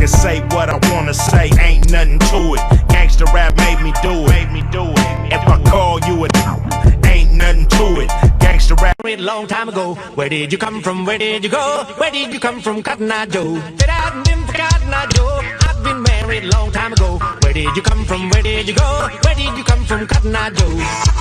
can say what I wanna say, ain't nothing to it. Gangsta rap made me do it. If I call you a ain't nothing to it. Gangsta rap. Long time ago, where did you come from? Where did you go? Where did you come from, Cotton Eye Joe? Said I hadn't been for Cotton Eye Joe. I've been married a long time ago. Where did you come from? Where did you go? Where did you come from, Cotton Eye Joe?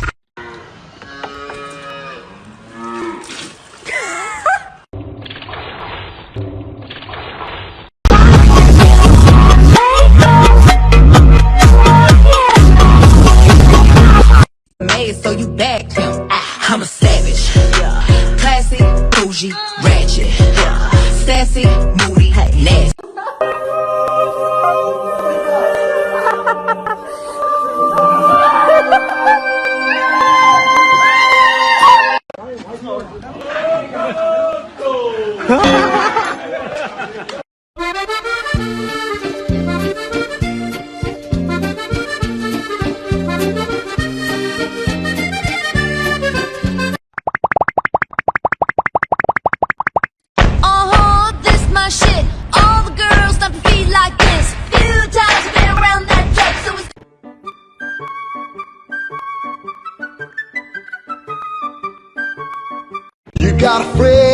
So you bagged him. I'm a savage. Classy, bougie, ratchet. Sassy, moody, nasty. You got a friend.